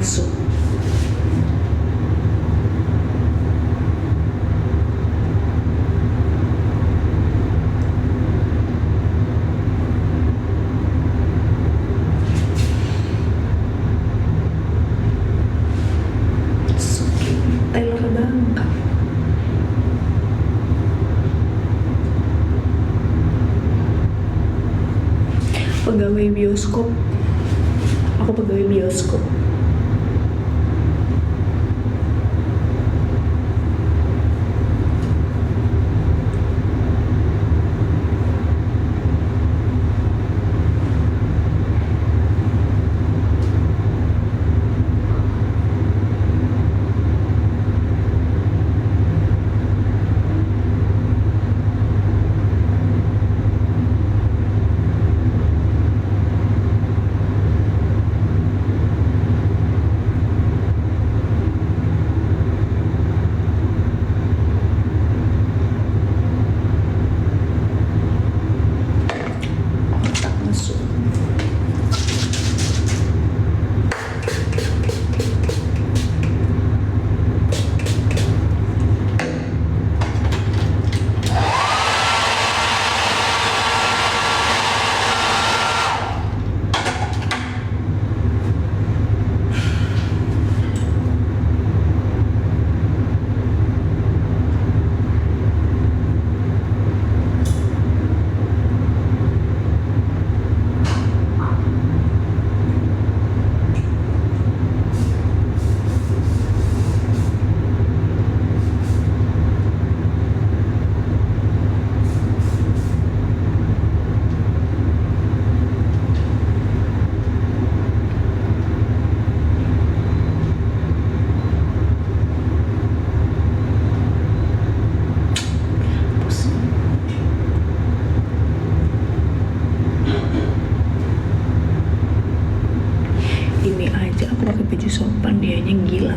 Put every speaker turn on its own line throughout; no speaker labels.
masuk. Taylor banget. Pegawai bioskop. Aku pegawai bioskop. Ini aja aku pakai baju sopan, dianya gila.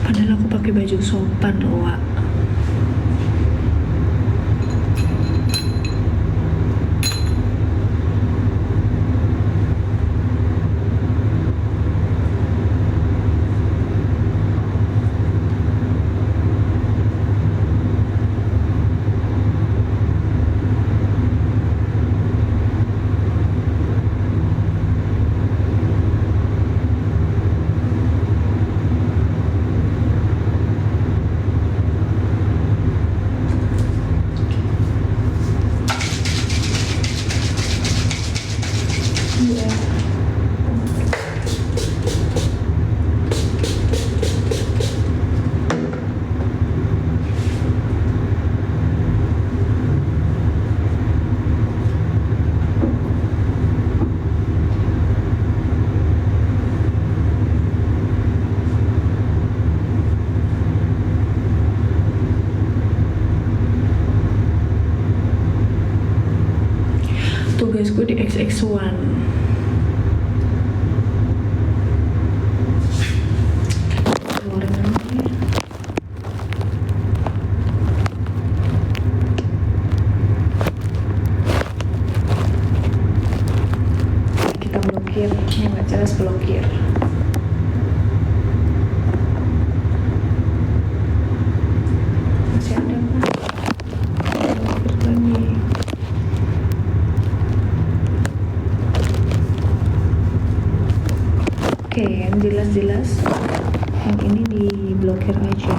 Padahal aku pakai baju sopan loh, Wak. Tugasku di XX1. Keluarin lagi. Kita blokir, yang nggak jelas blokir. Masih ada apa? Blokir lagi. Oke, yang jelas-jelas yang ini diblokir aja.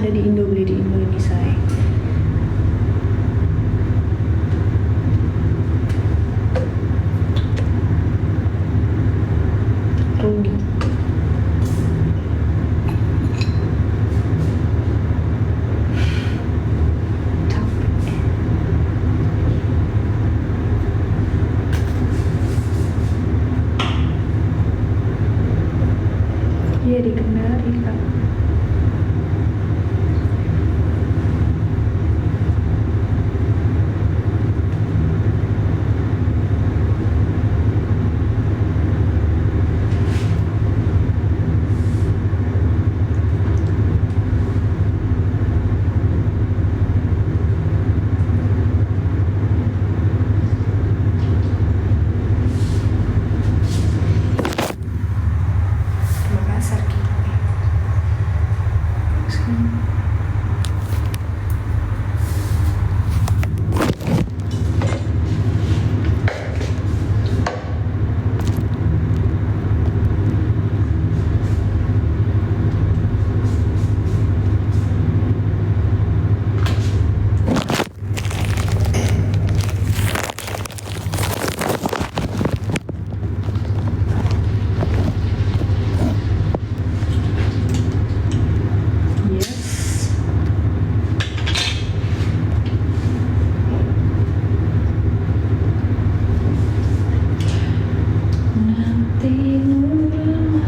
Ada di Indo, beli di Indo ini say. Rudy. Iya di Kendari kak. Makassar gitu. Bagus kan? Yes. Nanti lama-lama.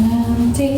Nanti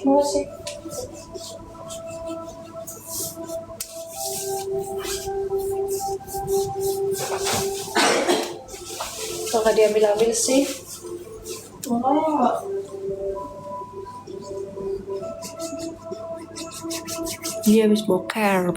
Musik. Kok nggak diambil-ambil sih?
Oh.
Dia habis boker.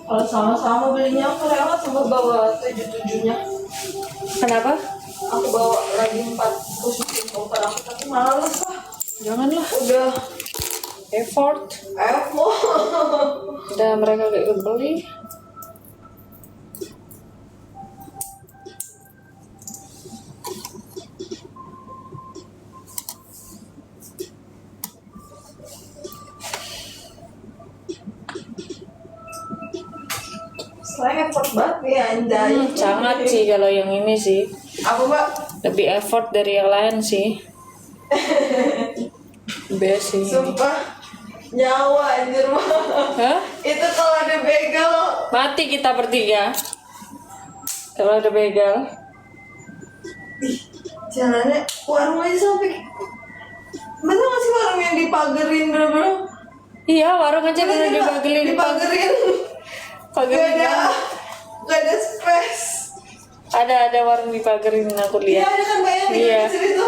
Kalau sama-sama belinya aku lewat sama bawa 7-7-nya.
Kenapa?
Aku bawa lagi 4 khusus untuk aku tapi males lah.
Janganlah.
Udah
Effort. Udah mereka gak ikut beli.
Saya effort banget nih anjay.
Sangat sih kalau yang ini sih.
Apa mbak?
Lebih effort dari yang lain sih. Best sih.
Sumpah nyawa anjir mah.
Hah?
Itu kalau ada begal.
Mati kita bertiga. Kalau ada begal.
Ih, jalannya warung aja sampai. Masa nggak sih warung yang dipagerin bro?
Iya, warung aja bener dipagerin.
Dipagerin.
Pagerin.
Gak ada space.
Ada warung dipagerin aku
Iya
lihat.
ada kan banyak di
Iya.
kecil itu.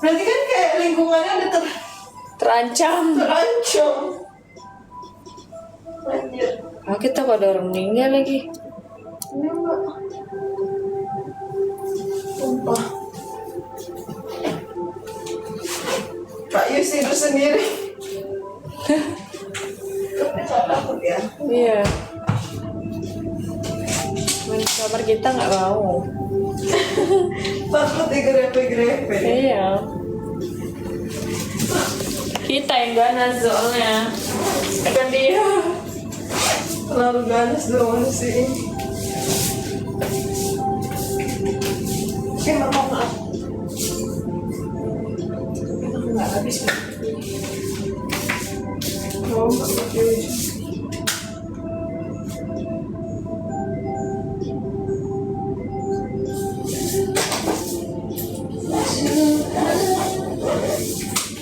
Berarti kan kayak lingkungannya udah
Terancam.
terancam. Anjir.
Ah, kita kok ada orang meninggal lagi.
Ini mbak. Sumpah. Kak Yus tidur sendiri. Tapi takut ya.
Iya. Main kamar kita nggak mau.
Takut digrepe-grepe.
Iya. Kita yang ganas soalnya. Bukan dia.
Terlalu ganas doang sih. Maaf. Nggak habis. Oh, nggak habis.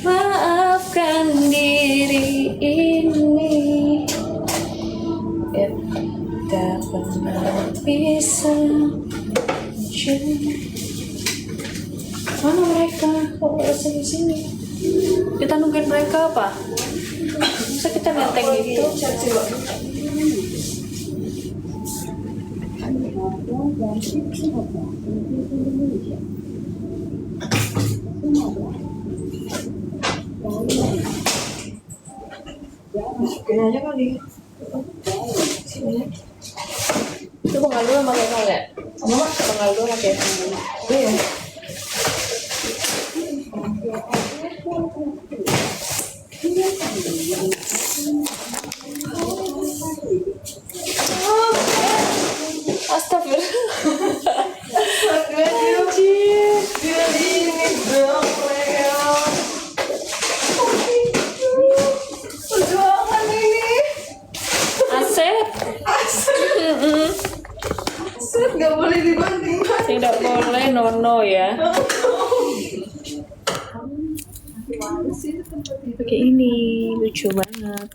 Maaf Kita nungguin mereka apa? Masa kita nenteng gitu?
Chat coba. Masukin aja kali. Sini.
Itu pengalu pakai nol ya?
Apa?
Pengalu pakai nol.
Iya.
Astagfirullah.
Anjir. Dia ini dong, Leo. Perjuangan ini.
Aset.
Set gak boleh dibandingkan.
Tidak boleh nono ya. Pakai ini lucu banget.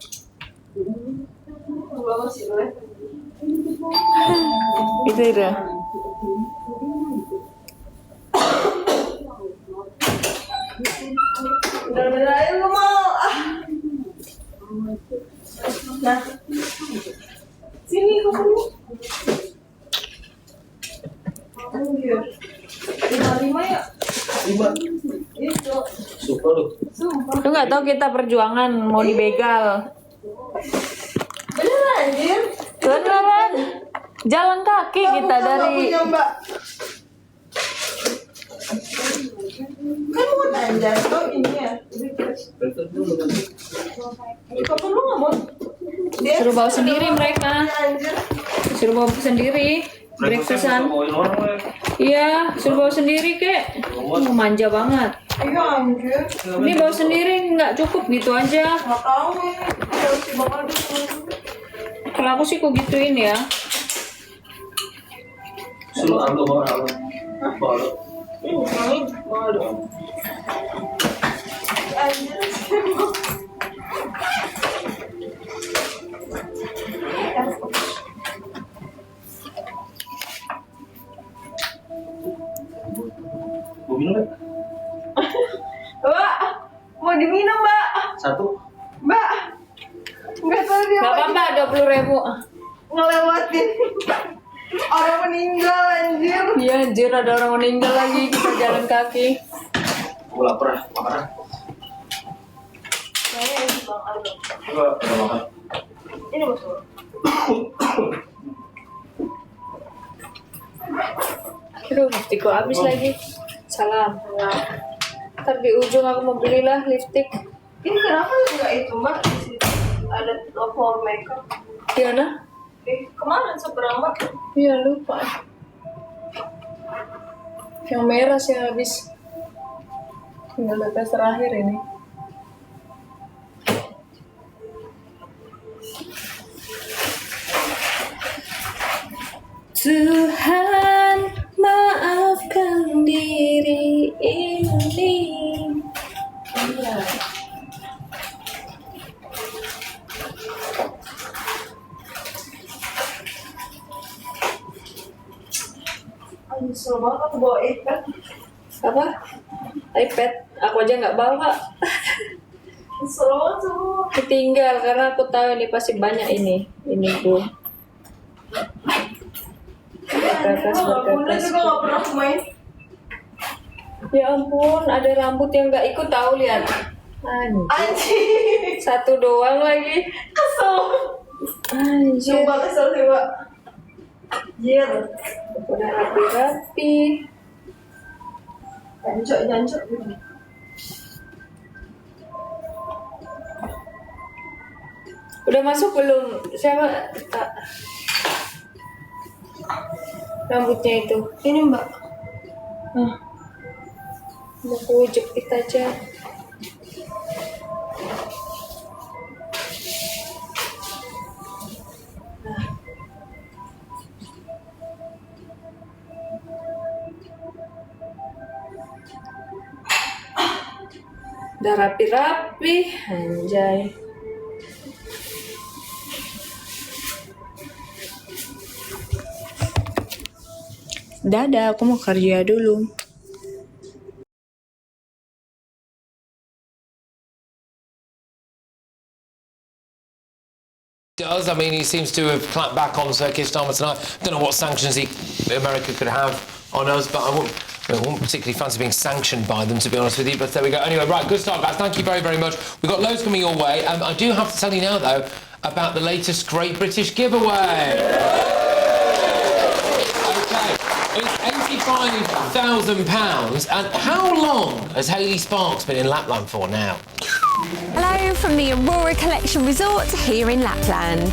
Itu udah.
Udah ayo lu mau. Nah. Sini kamu. Anjir. 55 ya? 5. Itu.
Suka lu.
Sumpah.
Lu nggak tahu kita perjuangan mau dibegal.
Beneran anjir.
Beneran. Jalan kaki kita
Kamu
dari.
punya Mbak. Kan mau anjir tuh ini ya. Kapan lu nggak mau? Dia
Suruh bawa sendiri mereka.
anjir.
Suruh bawa sendiri. Breakfastan. Iya, suruh bawa sendiri kek. Manja banget.
Iya anjir.
Ini bawa sendiri nggak cukup gitu aja.
Nggak tahu ini. Harus bakal dulu.
Kalau aku sih kok gituin ya.
Suruh aku bawa apa? Bawa.
Malu. Anjir.
Mau minum nggak?
Mbak, mau diminum Mbak.
Satu.
Mbak, nggak tahu dia
Gak apa-apa, 20.000.
ngelewatin orang meninggal anjir.
Iya anjir, ada orang meninggal lagi. Kita jalan kaki.
Aku lapar ah, makan ah.
Kayaknya ini Bang Aldo.
Enggak, udah makan.
Ini masuk.
Aduh, lipstickku habis lagi. Salam. Ntar di ujung aku mau belilah lipstick.
Ini kenapa nggak itu Mbak? Di situ ada logo makeup.
Gimana?
Kemarin seberang Mbak.
Iya lupa. Yang merah sih habis. Tinggal tetes terakhir ini. Tuhan maafkan diri ini.
Nyesel banget aku bawa iPad.
Apa? iPad. Aku aja nggak bawa.
Nyesel banget semua.
Ketinggal karena aku tahu ini pasti banyak ini. Ini bu. Berkas,
Bunda
berkas.
juga nggak pernah main.
Ya ampun, ada rambut yang nggak ikut tahu lihat. Anjir.
Anjir.
Satu doang lagi.
Kesel.
Anjir.
Coba kesel sih Mbak. Jir.
Udah rapi-rapi.
Jancok.
Udah masuk belum? Siapa? Tak. Rambutnya itu.
Ini Mbak.
Nah. Mau aku jepit aja. Udah rapi-rapi, anjay. Dadah, aku mau kerja dulu.
does. I mean, he seems to have clapped back on Sir Keir Starmer tonight. Don't know what sanctions America could have on us, but I wouldn't particularly fancy being sanctioned by them, to be honest with you. But there we go. Anyway, right, good start, guys. Thank you very, very much. We've got loads coming your way. I do have to tell you now, though, about the latest Great British Giveaway. Okay, it's £85,000. And how long has Hayley Sparks been in Lapland for now?
Hello from the Aurora Collection Resort here in Lapland.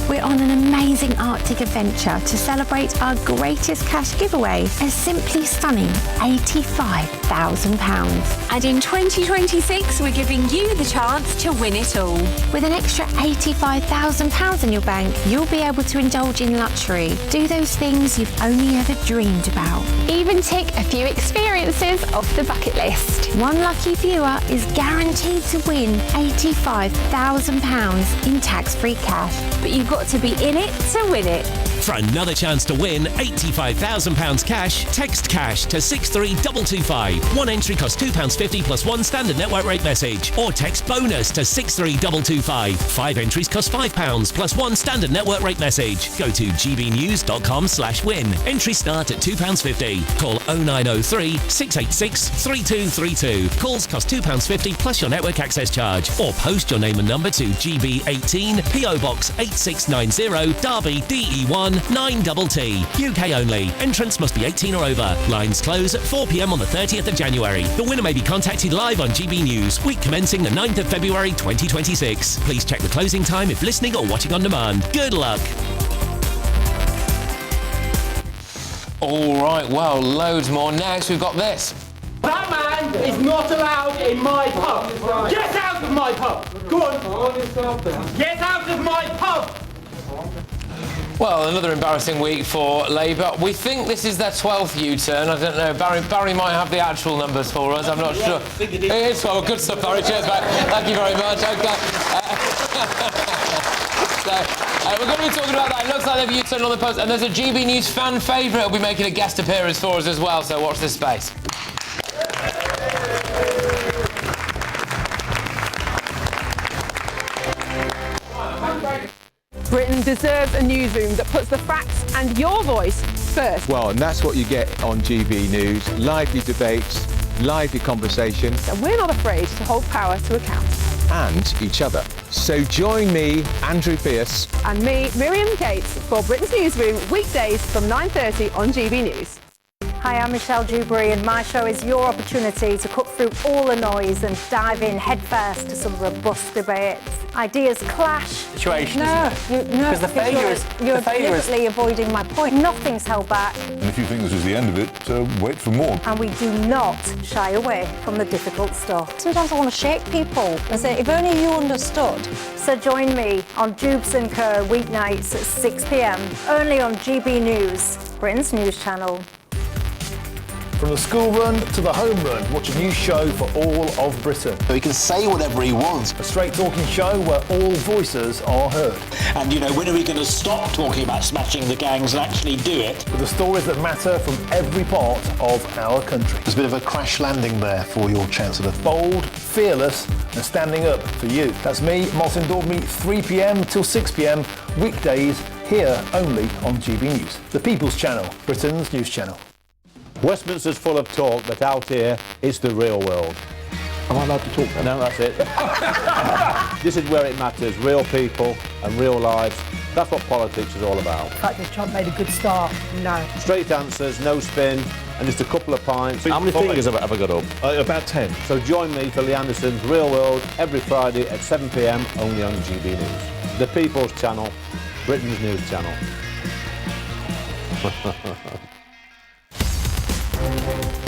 We're on an amazing Arctic adventure to celebrate our greatest cash giveaway, a simply stunning £85,000. And in 2026, we're giving you the chance to win it all. With an extra £85,000 in your bank, you'll be able to indulge in luxury, do those things you've only ever dreamed about. Even tick a few experiences off the bucket list. One lucky viewer is guaranteed to win £85,000 in tax-free cash. But you've got to be in it to win it.
For another chance to win £85,000 cash, text cash to 63225. One entry costs £2.50 plus one standard network rate message. Or text bonus to 63225. 5 entries cost £5 plus one standard network rate message. Go to gbnews.com/win. Entries start at £2.50. Call 0903 686 3232. Calls cost £2.50 plus your network access charge. Or post your name and number to GB18 PO Box 8690 Derby DE1 9TT. UK only. Entrance must be 18 or over. Lines close at 4 p.m. on the 30th of January. The winner may be contacted live on GB News, week commencing the 9th of February 2026. Please check the closing time if listening or watching on demand. Good luck.
All right, well, loads more. Next, we've got this.
That man is not allowed in my pub. Get out of my pub. Go on. Get out of my pub.
Well, another embarrassing week for Labour. We think this is their 12th U-turn. I don't know. Barry might have the actual numbers for us. I'm not sure. It is 12. Good stuff, Barry. Cheers, mate. Thank you very much. Okay. We're going to be talking about that. It looks like they've U-turned on the post. And there's a GB News fan favourite who'll be making a guest appearance for us as well. So watch this space.
Britain deserves a newsroom that puts the facts and your voice first.
Well, and that's what you get on GB News. Lively debates, lively conversations.
And we're not afraid to hold power to account.
And each other. So join me, Andrew Pearce.
And me, Miriam Gates, for Britain's Newsroom, weekdays from 9:30 on GB News.
Hi, I'm Michelle Dewberry, and my show is your opportunity to cut through all the noise and dive in headfirst to some robust debates. Ideas clash.
Situation.
Because
the failure is...
You're deliberately avoiding my point. Nothing's held back.
And if you think this is the end of it, wait for more.
And we do not shy away from the difficult stuff. Sometimes I want to shake people and say, if only you understood. So join me on Jubes & Kerr weeknights at 6 p.m, only on GB News, Britain's news channel.
From the school run to the home run, watch a new show for all of Britain.
So he can say whatever he wants.
A straight talking show where all voices are heard.
And, when are we going to stop talking about smashing the gangs and actually do it?
With the stories that matter from every part of our country.
There's a bit of a crash landing there for your Chancellor.
Bold, fearless and standing up for you. That's me, Martin Daubney, 3 p.m. till 6 p.m, weekdays, here only on GB News. The People's Channel, Britain's news channel.
Westminster's full of talk, but out here, it's the real world.
Am I allowed to talk then?
No, that's it. This is where it matters, real people and real lives. That's what politics is all about.
The fact that Trump made a good start, no.
Straight answers, no spin, and just a couple of pints. How many fingers have I ever got up?
About 10.
So join me for Lee Anderson's Real World every Friday at 7 p.m, only on GB News. The People's Channel, Britain's news channel.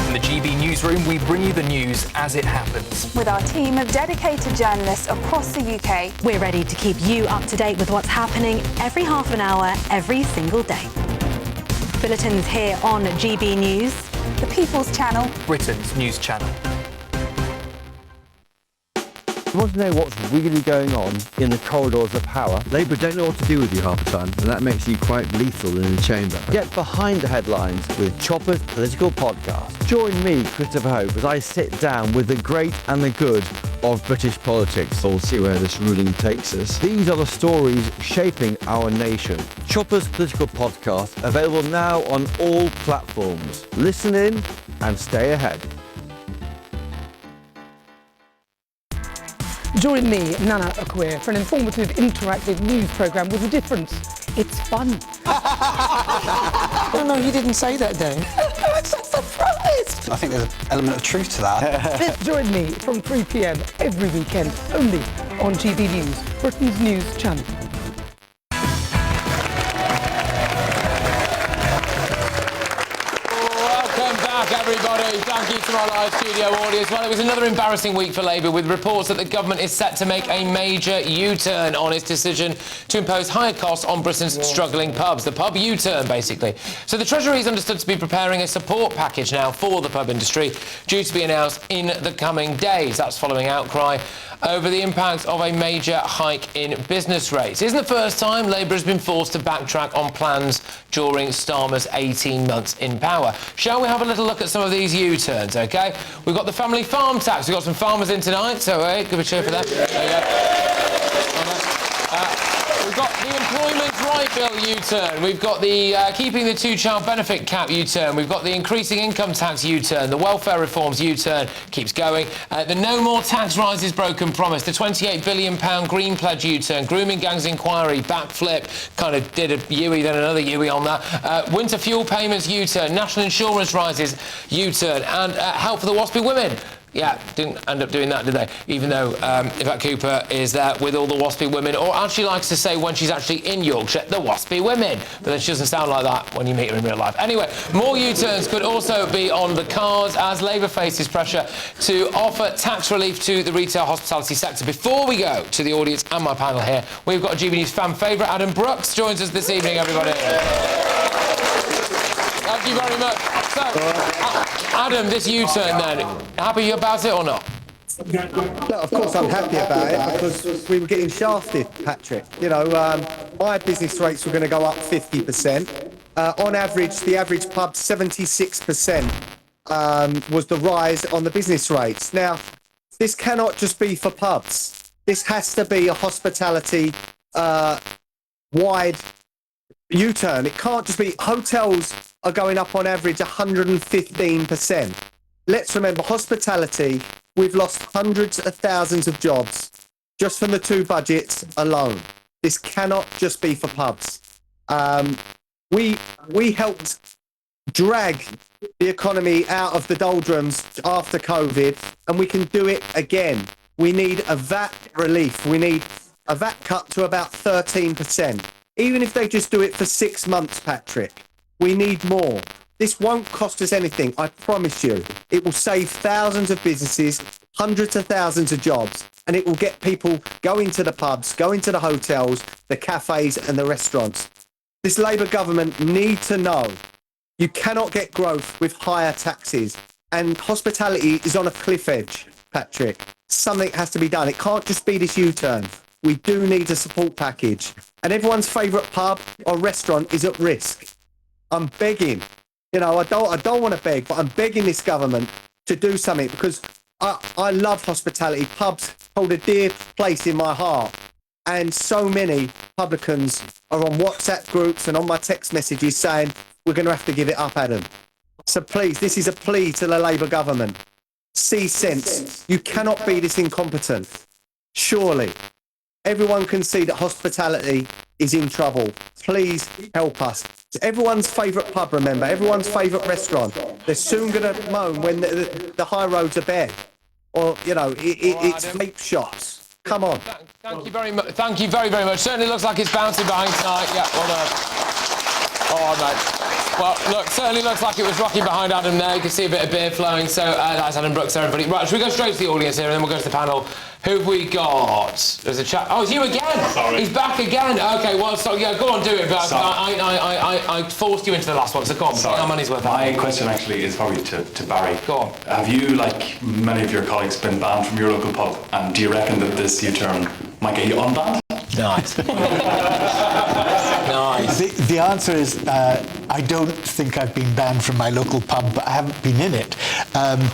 In the GB Newsroom, we bring you the news as it happens.
With our team of dedicated journalists across the UK,
we're ready to keep you up to date with what's happening every half an hour, every single day. Bulletins here on GB News,
the People's Channel,
Britain's news channel.
You want to know what's really going on in the corridors of power? Labour don't know what to do with you half the time, and that makes you quite lethal in the chamber. Get behind the headlines with Chopper's Political Podcast. Join me, Christopher Hope, as I sit down with the great and the good of British politics. We'll see where this ruling takes us. These are the stories shaping our nation. Chopper's Political Podcast, available now on all platforms. Listen in and stay ahead.
Join me, Nana Akweer, for an informative, interactive news programme with a difference. It's fun.
No, you didn't say that, Dave.
I'm so surprised.
I think there's an element of truth to that.
Join me from 3 p.m. every weekend, only on GB News, Britain's news channel.
Everybody, thank you to our live studio audience. Well, it was another embarrassing week for Labour, with reports that the government is set to make a major U-turn on its decision to impose higher costs on Britain's struggling pubs. The pub U-turn, basically. So the Treasury is understood to be preparing a support package now for the pub industry, due to be announced in the coming days. That's following outcry over the impact of a major hike in business rates. It isn't the first time Labour has been forced to backtrack on plans during Starmer's 18 months in power. Shall we have a little look at some of these U-turns, OK? We've got the family farm tax. We've got some farmers in tonight, so give a cheer for them. There you go. We've got the Employment Right Bill U-turn. We've got the keeping the two-child benefit cap U-turn. We've got the increasing income tax U-turn. The welfare reforms U-turn keeps going. The no more tax rises broken promise. The £28 billion Green Pledge U-turn. Grooming gangs inquiry, backflip. Kind of did a Yui, then another Yui on that. Winter fuel payments U-turn. National insurance rises U-turn. And help for the waspy women. Yeah, didn't end up doing that, did they? Even though Yvette Cooper is there with all the waspy women, or as she likes to say when she's actually in Yorkshire, the waspy women. But then she doesn't sound like that when you meet her in real life. Anyway, more U-turns could also be on the cards as Labour faces pressure to offer tax relief to the retail hospitality sector. Before we go to the audience and my panel here, we've got a GB News fan favourite, Adam Brooks, joins us this evening, everybody. Thank you very much. So, Adam, this U-turn then, happy about it or not?
Look, of course I'm happy about it, because we were getting shafted, Patrick. You know, my business rates were going to go up 50%. On average, the average pub, 76% was the rise on the business rates. Now, this cannot just be for pubs. This has to be a hospitality wide U-turn. It can't just be hotels are going up on average 115%. Let's remember, hospitality, we've lost hundreds of thousands of jobs just from the two budgets alone. This cannot just be for pubs. We helped drag the economy out of the doldrums after COVID, and we can do it again. We need a VAT relief. We need a VAT cut to about 13%. Even if they just do it for 6 months, Patrick. We need more. This won't cost us anything, I promise you. It will save thousands of businesses, hundreds of thousands of jobs, and it will get people going to the pubs, going to the hotels, the cafes and the restaurants. This Labour government need to know you cannot get growth with higher taxes, and hospitality is on a cliff edge, Patrick. Something has to be done. It can't just be this U-turn. We do need a support package, and everyone's favourite pub or restaurant is at risk. I'm begging, you know, I don't want to beg, but I'm begging this government to do something, because I love hospitality. Pubs hold a dear place in my heart. And so many publicans are on WhatsApp groups and on my text messages saying, we're going to have to give it up, Adam. So please, this is a plea to the Labour government. See sense. You cannot be this incompetent. Surely. Everyone can see that hospitality is in trouble. Please help us. It's everyone's favourite pub, remember, everyone's favourite restaurant. They're soon going to moan when the high roads are bare. Or, you know, it's vape shops. Come on.
Thank you very much. Thank you very, very much. Certainly looks like it's bouncing behind tonight. Yeah, well done. All right, mate. Well, look, certainly looks like it was rocking behind Adam there. You can see a bit of beer flowing. So that's Adam Brooks, everybody. Right, should we go straight to the audience here and then we'll go to the panel? Who have we got? There's a chat. Oh, it's you again.
Sorry.
He's back again. Okay, well, so, yeah, go on, do it. But I forced you into the last one, so go on. Sorry. Our money's worth.
My question actually is probably to Barry.
Go on.
Have you, like many of your colleagues, been banned from your local pub? And do you reckon that this U-turn might get you unbanned?
Nice. Nice.
The answer is I don't think I've been banned from my local pub, but I haven't been in it. I mean,